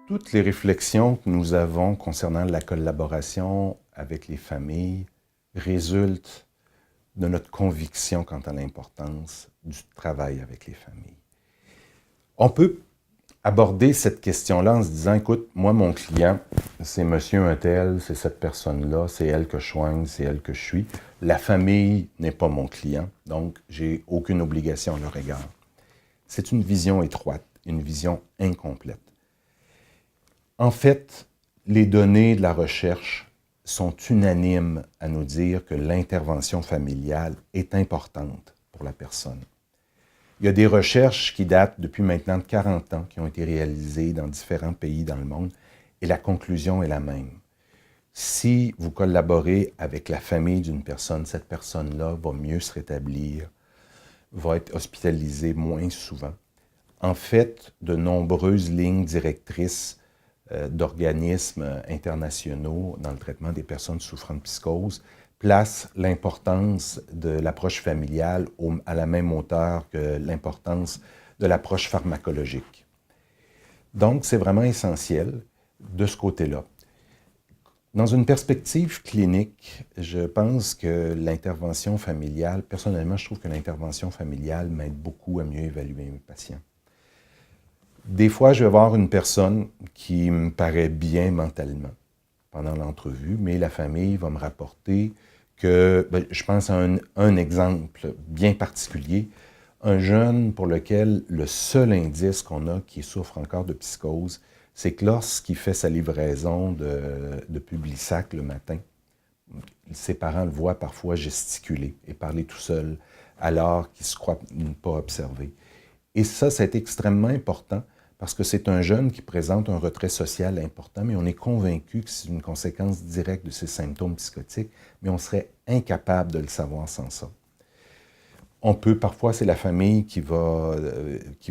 Toutes les réflexions que nous avons concernant la collaboration avec les familles résultent de notre conviction quant à l'importance du travail avec les familles. On peut aborder cette question-là en se disant, écoute, moi, mon client, c'est monsieur un tel, c'est cette personne-là, c'est elle que je soigne, c'est elle que je suis. La famille n'est pas mon client, donc j'ai aucune obligation à leur égard. C'est une vision étroite, une vision incomplète. En fait, les données de la recherche sont unanimes à nous dire que l'intervention familiale est importante pour la personne. Il y a des recherches qui datent depuis maintenant de 40 ans, qui ont été réalisées dans différents pays dans le monde, et la conclusion est la même. Si vous collaborez avec la famille d'une personne, cette personne-là va mieux se rétablir, va être hospitalisée moins souvent. En fait, de nombreuses lignes directrices d'organismes internationaux dans le traitement des personnes souffrant de psychose placent l'importance de l'approche familiale à la même hauteur que l'importance de l'approche pharmacologique. Donc, c'est vraiment essentiel de ce côté-là. Dans une perspective clinique, je pense que l'intervention familiale, personnellement, je trouve que l'intervention familiale m'aide beaucoup à mieux évaluer mes patients. Des fois, je vais voir une personne qui me paraît bien mentalement pendant l'entrevue, mais la famille va me rapporter que, je pense à un exemple bien particulier, un jeune pour lequel le seul indice qu'on a qui souffre encore de psychose, c'est que lorsqu'il fait sa livraison de Publisac le matin, ses parents le voient parfois gesticuler et parler tout seul, alors qu'il se croit ne pas observer. Et ça, c'est extrêmement important, parce que c'est un jeune qui présente un retrait social important, mais on est convaincu que c'est une conséquence directe de ses symptômes psychotiques, mais on serait incapable de le savoir sans ça. Parfois, c'est la famille qui va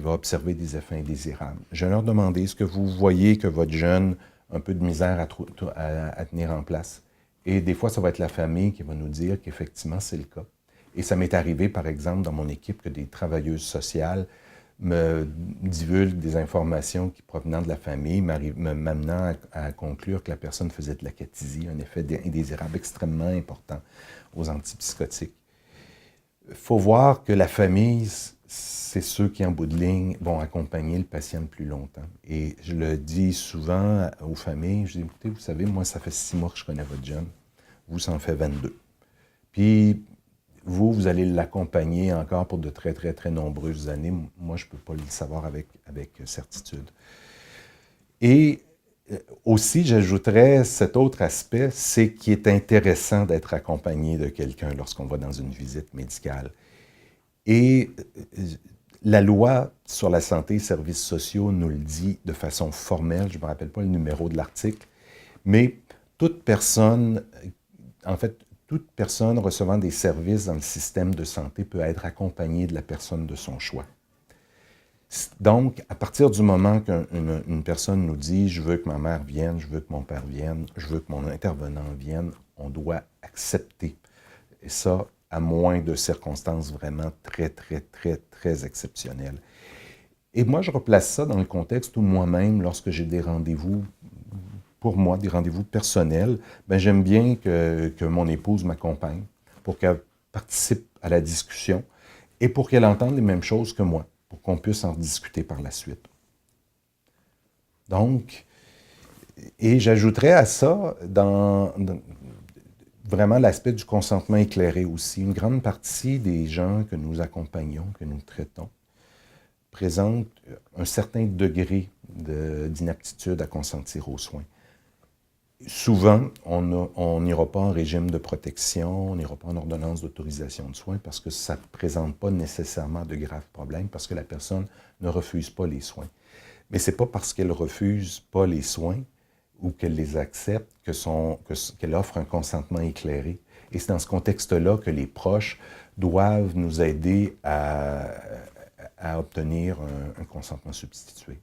observer des effets indésirables. Je vais leur demander, est-ce que vous voyez que votre jeune a un peu de misère à tenir en place? Et des fois, ça va être la famille qui va nous dire qu'effectivement, c'est le cas. Et ça m'est arrivé, par exemple, dans mon équipe, que des travailleuses sociales me divulguent des informations qui provenant de la famille, m'amenant à conclure que la personne faisait de l'acathisie, un effet indésirable extrêmement important aux antipsychotiques. Il faut voir que la famille, c'est ceux qui, en bout de ligne, vont accompagner le patient le plus longtemps. Et je le dis souvent aux familles, je dis, écoutez, vous savez, moi, ça fait 6 mois que je connais votre jeune, vous, ça en fait 22. Puis, vous allez l'accompagner encore pour de très, très, très nombreuses années. Moi, je ne peux pas le savoir avec certitude. Et aussi, j'ajouterais cet autre aspect, c'est qu'il est intéressant d'être accompagné de quelqu'un lorsqu'on va dans une visite médicale. Et la loi sur la santé et services sociaux nous le dit de façon formelle, je ne me rappelle pas le numéro de l'article, mais toute personne recevant des services dans le système de santé peut être accompagnée de la personne de son choix. Donc, à partir du moment qu'une personne nous dit « je veux que ma mère vienne, je veux que mon père vienne, je veux que mon intervenant vienne », on doit accepter. Et ça, à moins de circonstances vraiment très, très, très, très exceptionnelles. Et moi, je replace ça dans le contexte où moi-même, lorsque j'ai des rendez-vous, pour moi, des rendez-vous personnels, j'aime bien que mon épouse m'accompagne pour qu'elle participe à la discussion et pour qu'elle entende les mêmes choses que moi, pour qu'on puisse en discuter par la suite. Donc, et j'ajouterais à ça, vraiment l'aspect du consentement éclairé aussi. Une grande partie des gens que nous accompagnons, que nous traitons, présentent un certain degré d'inaptitude à consentir aux soins. Souvent, on n'ira pas en régime de protection, on n'ira pas en ordonnance d'autorisation de soins parce que ça ne présente pas nécessairement de graves problèmes, parce que la personne ne refuse pas les soins. Mais ce n'est pas parce qu'elle ne refuse pas les soins ou qu'elle les accepte qu'elle offre un consentement éclairé. Et c'est dans ce contexte-là que les proches doivent nous aider à obtenir un consentement substitué.